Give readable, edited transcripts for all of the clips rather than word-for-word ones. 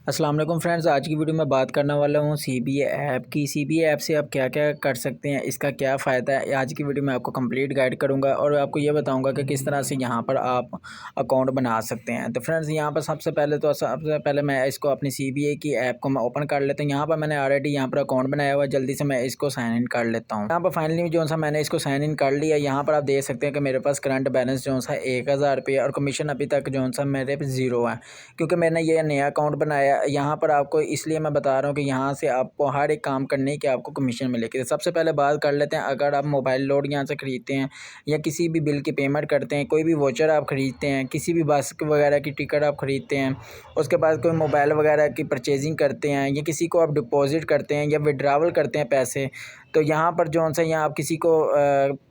अस्सलाम वालेकुम फ्रेंड्स, आज की वीडियो में बात करने वाला हूँ सीबीए ऐप की। सीबीए ऐप से आप क्या क्या कर सकते हैं, इसका क्या फ़ायदा है, आज की वीडियो में आपको कंप्लीट गाइड करूँगा और आपको ये बताऊँगा कि किस तरह से यहाँ पर आप अकाउंट बना सकते हैं। तो फ्रेंड्स, यहाँ पर सबसे पहले मैं इसको अपनी सीबीए की ऐप को मैं ओपन कर लेता हूँ। यहाँ पर मैंने ऑलरेडी यहाँ पर अकाउंट बनाया हुआ है, जल्दी से मैं इसको साइन इन कर लेता हूँ। यहाँ पर फाइनली जो सा मैंने इसको साइन इन कर लिया। यहाँ पर आप देख सकते हैं कि मेरे पास करंट बैलेंस जो सा 1000 रुपये और कमीशन अभी तक जो सा मेरे पे 0 है, क्योंकि मैंने ये नया अकाउंट बनाया। यहाँ पर आपको इसलिए मैं बता रहा हूँ कि यहाँ से आपको हर एक काम करने की आपको कमीशन मिलेगी। तो सबसे पहले बात कर लेते हैं, अगर आप मोबाइल लोड यहाँ से ख़रीदते हैं या किसी भी बिल की पेमेंट करते हैं, कोई भी वोचर आप ख़रीदते हैं, किसी भी बस वगैरह की टिकट आप ख़रीदते हैं, उसके बाद कोई मोबाइल वगैरह की परचेजिंग करते हैं या किसी को आप डिपॉजिट करते हैं या विड्रावल करते हैं पैसे, तो यहाँ पर जो सा यहाँ आप किसी को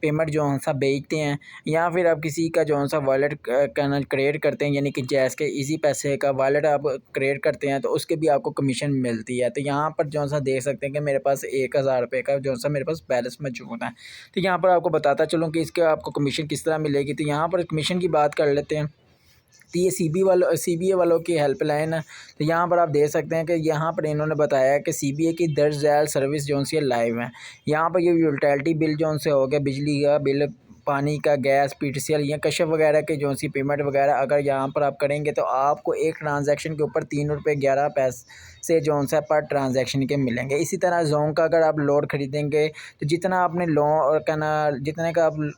पेमेंट जो सा भेजते हैं या फिर आप किसी का जो सा वॉलेट क्रिएट करते हैं, यानी कि जैस के इजी पैसे का वॉलेट आप क्रिएट करते हैं, तो उसके भी आपको कमीशन मिलती है। तो यहाँ पर जो सा देख सकते हैं कि मेरे पास 1000 रुपये का जो सा मेरे पास बैलेंस मौजूद है। तो यहाँ पर आपको बताता चलूँ कि इसके आपको कमीशन किस तरह मिलेगी। तो यहाँ पर कमीशन की बात कर लेते हैं। तो ये सीबीए वालों की हेल्पलाइन है। तो यहाँ पर आप देख सकते हैं कि यहाँ पर इन्होंने बताया है कि सीबीए की दर्ज ज़ैल सर्विस जो सी लाइव है। यहाँ पर ये यूटिलिटी बिल जो से हो गया, बिजली का बिल, पानी का, गैस, पीटीसीएल या कशफ वगैरह के जो सी पेमेंट वगैरह अगर यहाँ पर आप करेंगे तो आपको एक ट्रांजैक्शन के ऊपर 3 रुपये 11 पैसे जो सा पर ट्रांजैक्शन के मिलेंगे। इसी तरह जोन का अगर आप लोड खरीदेंगे तो जितना आपने जितने का आप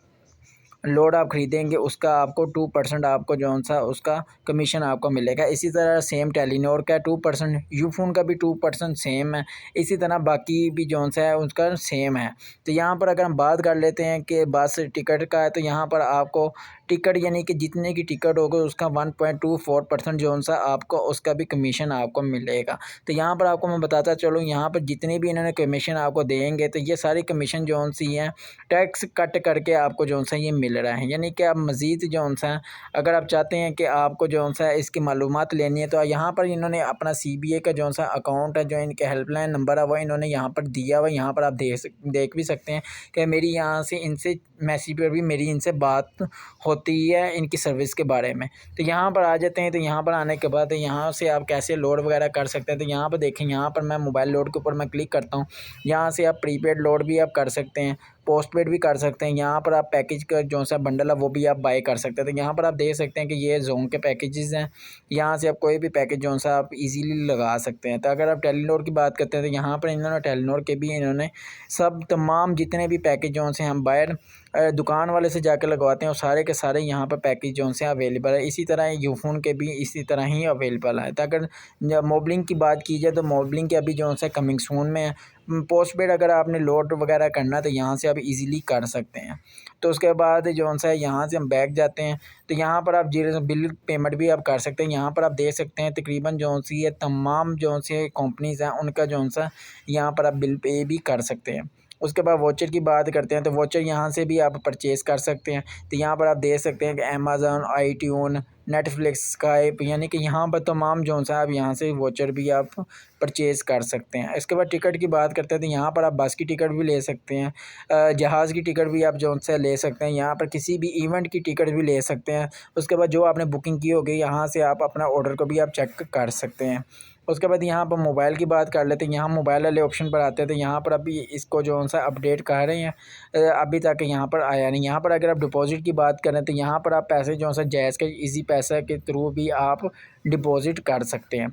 लोड आप ख़रीदेंगे उसका आपको 2% आपको जो सा उसका कमीशन आपको मिलेगा। इसी तरह सेम टेलीनॉर का 2%, यूफोन का भी 2% सेम है। इसी तरह बाकी भी जो सा है उसका सेम है। तो यहाँ पर अगर हम बात कर लेते हैं कि बस टिकट का है, तो यहाँ पर आपको टिकट यानी कि जितने की टिकट होगा उसका 1.24% जो सा आपको उसका भी कमीशन आपको मिलेगा। तो यहाँ पर आपको मैं बताता चलूँ, यहाँ पर जितने भी इन्होंने कमीशन आपको देंगे तो ये सारी कमीशन जो सी हैं टैक्स कट करके आपको जो सा ये मिल रहा है। यानी कि आप मज़ीद जो सा अगर आप चाहते हैं कि आपको जो सा इसकी मालूमात लेनी है, तो यहाँ पर इन्होंने अपना सीबीए का जो सा अकाउंट है, जो इनके हेल्पलाइन नंबर है, वो इन्होंने यहाँ पर दिया हुआ। यहाँ पर आप देख भी सकते हैं कि मेरी यहाँ से इनसे मैसेज पर भी मेरी इनसे बात होती है इनकी सर्विस के बारे में। तो यहाँ पर आ जाते हैं। तो यहाँ पर आने के बाद यहाँ से आप कैसे लोड वगैरह कर सकते हैं। तो यहाँ पर देखें, यहाँ पर मैं मोबाइल लोड के ऊपर मैं क्लिक करता हूँ। यहाँ से आप प्रीपेड लोड भी आप कर सकते हैं, पोस्ट पेड भी कर सकते हैं। यहाँ पर आप पैकेज का जो सा बंडल है वो भी आप बाय कर सकते हैं। तो यहाँ पर आप देख सकते हैं कि ये जोन के पैकेजेस हैं। यहाँ से आप कोई भी पैकेज जो सा आप इजीली लगा सकते हैं। तो अगर आप टेलीनॉर की बात करते हैं तो यहाँ पर इन्होंने टेलीनॉर के भी इन्होंने सब तमाम जितने भी पैकेज जो से हम बाहर दुकान वाले से जाकर लगवाते हैं वो सारे के सारे यहाँ पर पैकेज जो से अवेलेबल है। इसी तरह यूफोन के भी इसी तरह ही अवेलेबल है। तो अगर मोबलिंग की बात की जाए तो मोबलिंग के अभी जो है कमिंग सून में है। पोस्ट पेड अगर आपने लोड वगैरह करना तो यहाँ से आप इजीली कर सकते हैं। तो उसके बाद जो सा है यहाँ से हम बैक जाते हैं। तो यहाँ पर आप जीरो बिल पेमेंट भी आप कर सकते हैं। यहाँ पर आप देख सकते हैं तकरीबन जो सी है तमाम जो से कंपनीज़ हैं उनका जो सा यहाँ पर आप बिल पे भी कर सकते हैं। उसके बाद वोचर की बात करते हैं तो वोचर यहाँ से भी आप परचेज़ कर सकते हैं। तो यहाँ पर आप देख सकते हैं कि अमेज़न, आईट्यून, नेटफ्लिक्स, स्काइप, यानी कि यहाँ पर तमाम जो सा आप यहाँ से वोचर भी आप परचेज़ कर सकते हैं। इसके बाद टिकट की बात करते हैं तो यहाँ पर आप बस की टिकट भी ले सकते हैं, जहाज़ की टिकट भी आप जो सा ले सकते हैं, यहाँ पर किसी भी इवेंट की टिकट भी ले सकते हैं। उसके बाद जो आपने बुकिंग की होगी यहाँ से आप अपना ऑर्डर को भी आप चेक कर सकते हैं। उसके बाद यहाँ पर मोबाइल की बात कर लेते हैं। यहाँ मोबाइल वाले ऑप्शन पर आते हैं तो यहाँ पर अभी इसको जो सा अपडेट कर रहे हैं, अभी तक यहाँ पर आया नहीं। यहाँ पर अगर आप डिपॉजिट की बात करें तो यहाँ पर आप पैसे जो सा जैज़ के इजी पैसा के थ्रू भी आप डिपॉजिट कर सकते हैं।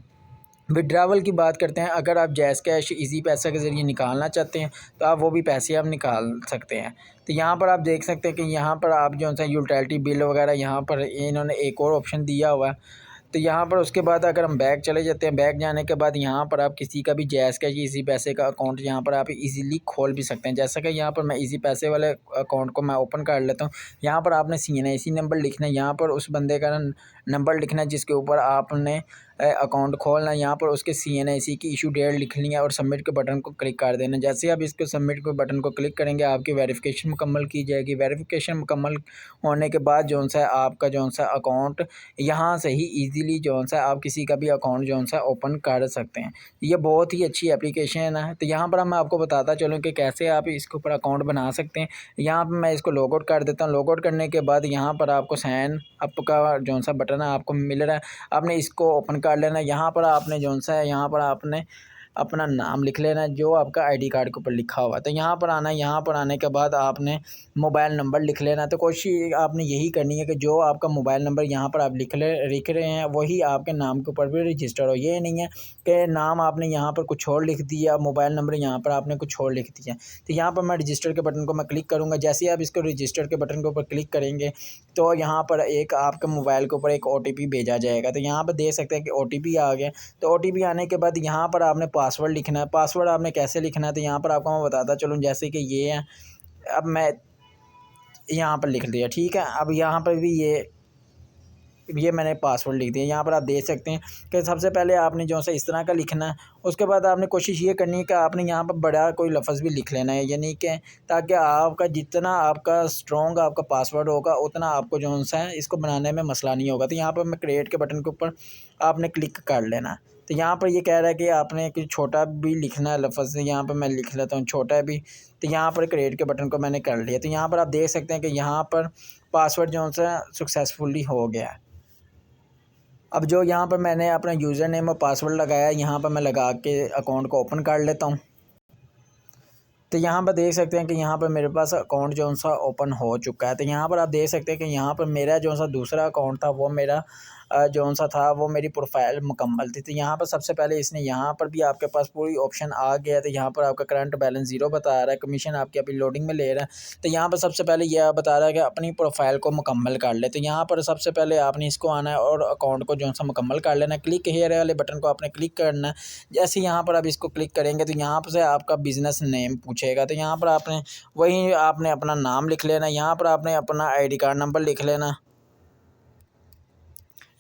विड्रावल की बात करते हैं, अगर आप जैज़ कैश इजी पैसा के ज़रिए निकालना चाहते हैं तो आप वो भी पैसे आप निकाल सकते हैं। तो यहाँ पर आप देख सकते हैं कि यहाँ पर आप जो सा यूटिलिटी बिल वगैरह यहाँ पर इन्होंने एक और ऑप्शन दिया हुआ है। तो यहाँ पर उसके बाद अगर हम बैक चले जाते हैं, बैक जाने के बाद यहाँ पर आप किसी का भी जैज़ कैश इजी पैसे का अकाउंट यहाँ पर आप इजीली खोल भी सकते हैं। जैसा कि यहाँ पर मैं इजी पैसे वाले अकाउंट को मैं ओपन कर लेता हूँ। यहाँ पर आपने CNIC नंबर लिखना है, यहाँ पर उस बंदे का नंबर लिखना है जिसके ऊपर आपने अकाउंट खोलना है। यहाँ पर उसके CNIC की इशू डेट लिखनी है और सबमिट के बटन को क्लिक कर देना। जैसे आप इसको सबमिट के बटन को क्लिक करेंगे आपकी वेरिफिकेशन मुकम्मल की जाएगी। वेरिफिकेशन मुकम्मल होने के बाद जो सा आपका जो सा अकाउंट यहाँ से ही ईजीली जो सा आप किसी का भी अकाउंट जो सा ओपन कर सकते हैं। ये बहुत ही अच्छी एप्लीकेशन है। तो यहाँ पर मैं आपको बताता चलूँ कि कैसे आप इसके ऊपर अकाउंट बना सकते हैं। यहाँ पर मैं इसको लॉग आउट कर देता हूँ। लॉग आउट करने के बाद यहाँ पर आपको साइन अप का जो सा बटन ना आपको मिल रहा है, आपने इसको ओपन कर लेना। यहाँ पर आपने जो सा है, यहाँ पर आपने अपना नाम लिख लेना जो आपका आईडी कार्ड के ऊपर लिखा हुआ है। तो यहाँ पर आना, यहाँ पर आने के बाद आपने मोबाइल नंबर लिख लेना। तो कोशिश आपने यही करनी है कि जो आपका मोबाइल नंबर यहाँ पर आप लिख रहे हैं वही आपके नाम के ऊपर भी रजिस्टर हो। ये नहीं है कि नाम आपने यहाँ पर कुछ और लिख दिया, मोबाइल नंबर यहाँ पर आपने कुछ और लिख दिया। तो यहाँ पर मैं रजिस्टर के बटन को मैं क्लिक करूँगा। जैसे ही आप इसको रजिस्टर के बटन के ऊपर क्लिक करेंगे तो यहाँ पर एक आपके मोबाइल के ऊपर एक OTP भेजा जाएगा। तो यहाँ पर देख सकते हैं कि OTP आ गया। तो OTP आने के बाद यहाँ पर आपने पासवर्ड लिखना है। पासवर्ड आपने कैसे लिखना है तो यहाँ पर आपको मैं बताता चलूँ। जैसे कि ये है, अब मैं यहाँ पर लिख दिया, ठीक है। अब यहाँ पर भी ये मैंने पासवर्ड लिख दिया। यहाँ पर आप देख सकते हैं कि सबसे पहले आपने जो सा इस तरह का लिखना है। उसके बाद आपने कोशिश ये करनी है कि आपने यहाँ पर बड़ा कोई लफ्ज़ भी लिख लेना है, यानी कि ताकि आपका जितना आपका स्ट्रॉन्ग आपका पासवर्ड होगा उतना आपको जो सा है इसको बनाने में मसला नहीं होगा। तो यहाँ पर मैं क्रिएट के बटन के ऊपर आपने क्लिक कर लेना। तो यहाँ पर ये कह रहा है कि आपने कुछ छोटा भी लिखना है लफ्ज़, यहाँ पर मैं लिख लेता हूँ छोटा भी। तो यहाँ पर क्रिएट के बटन को मैंने कर लिया। तो यहाँ पर आप देख सकते हैं कि यहाँ पर पासवर्ड जो सा सक्सेसफुली हो गया है। अब जो यहाँ पर मैंने अपना यूज़र नेम और पासवर्ड लगाया, यहाँ पर मैं लगा के अकाउंट को ओपन कर लेता हूँ। तो यहाँ पर देख सकते हैं कि यहाँ पर मेरे पास अकाउंट जो सा ओपन हो चुका है। तो यहाँ पर आप देख सकते हैं कि यहाँ पर मेरा जो सा दूसरा अकाउंट था वो मेरा जो सा था वो मेरी प्रोफाइल मुकम्मल थी। तो यहाँ पर सबसे पहले इसने यहाँ पर भी आपके पास पूरी ऑप्शन आ गया। तो यहाँ पर आपका करंट बैलेंस 0 बता रहा है, कमीशन आपकी अभी लोडिंग में ले रहा है। तो यहाँ पर सबसे पहले यह बता रहा है कि अपनी प्रोफाइल को मुकम्मल कर ले। तो यहाँ पर सबसे पहले आपने इसको आना है और अकाउंट को जो सा मुकम्मल कर लेना है। क्लिक हेयर वाले बटन को आपने क्लिक करना है। जैसे यहाँ पर आप इसको क्लिक करेंगे तो यहाँ पर से आपका बिज़नेस नेम पूछेगा। तो यहाँ पर आपने अपना नाम लिख लेना। यहाँ पर आपने अपना ID कार्ड नंबर लिख लेना।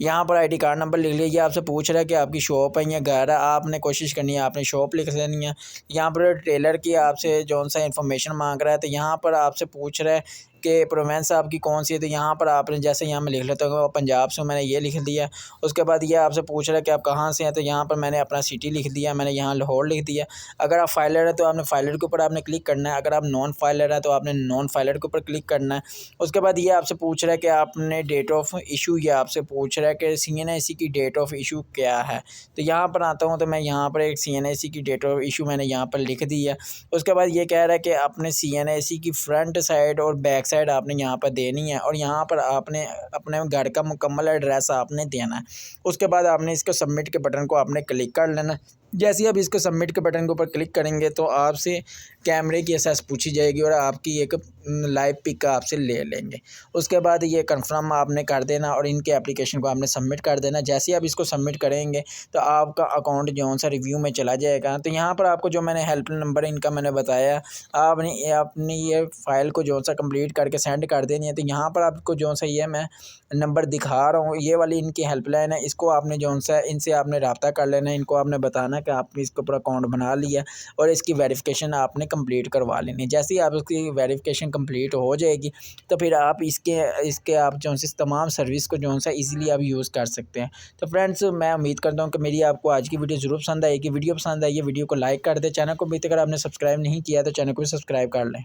यहाँ पर ID कार्ड नंबर लिख लिया। ये आपसे पूछ रहा है कि आपकी शॉप है या घर है, आपने कोशिश करनी है आपने शॉप लिख लेनी है। यहाँ पर टेलर की आपसे जो सा इन्फॉर्मेशन मांग रहा है। तो यहाँ पर आपसे पूछ रहा है कि प्रोवेंस आपकी कौन सी है। तो यहाँ पर आपने जैसे यहाँ मैं लिख लेता हूँ पंजाब से, मैंने ये लिख दिया। उसके बाद ये आपसे पूछ रहा है कि आप कहाँ से हैं। तो यहाँ पर मैंने अपना सिटी लिख दिया, मैंने यहाँ लाहौर लिख दिया। अगर आप फाइलर है तो आपने फाइलर के ऊपर आपने क्लिक करना है। अगर आप नॉन फाइलर है तो आपने नॉन फाइलर के ऊपर क्लिक करना है। उसके बाद ये आपसे पूछ रहा है कि आपने डेट ऑफ इशू, ये आपसे पूछ रहा है कि CNIC की डेट ऑफ इशू क्या है। तो यहाँ पर आता हूँ तो मैं यहाँ पर एक CNIC की डेट ऑफ इशू मैंने यहाँ पर लिख दी है। उसके बाद ये कह रहा है कि आपने CNIC की फ्रंट साइड और बैक साइड आपने यहाँ पर देनी है और यहाँ पर आपने अपने घर का मुकम्मल एड्रेस आपने देना है। उसके बाद आपने इसको सबमिट के बटन को आपने क्लिक कर लेना। जैसे ही आप इसको सबमिट के बटन के ऊपर क्लिक करेंगे तो आपसे कैमरे की एक्सेस पूछी जाएगी और आपकी एक लाइव पिक आपसे ले लेंगे। उसके बाद ये कंफर्म आपने कर देना और इनके एप्लीकेशन को आपने सबमिट कर देना। जैसे ही आप इसको सबमिट करेंगे तो आपका अकाउंट जो सा रिव्यू में चला जाएगा। तो यहाँ पर आपको जो मैंने हेल्प नंबर इनका मैंने बताया, आपने अपनी ये फ़ाइल को जो सा कंप्लीट करके सेंड कर देनी है। तो यहाँ पर आपको जो सा ये मैं नंबर दिखा रहा हूँ, ये वाली इनकी हेल्पलाइन है। इसको आपने जो सा इनसे आपने रब्ता कर लेना है। इनको आपने बताना कि आपने इसके ऊपर अकाउंट बना लिया और इसकी वेरिफिकेशन आपने कंप्लीट करवा लेनी है। जैसे ही आप उसकी वेरिफिकेशन कंप्लीट हो जाएगी तो फिर आप इसके आप जो है तमाम सर्विस को जो है ईज़िली आप यूज़ कर सकते हैं। तो फ्रेंड्स, मैं उम्मीद करता हूँ कि मेरी आपको आज की वीडियो ज़रूर पसंद आएगी। वीडियो पसंद आई है वीडियो को लाइक कर दें। चैनल को अभी तक अगर आपने सब्सक्राइब नहीं किया तो चैनल को भी सब्सक्राइब कर लें।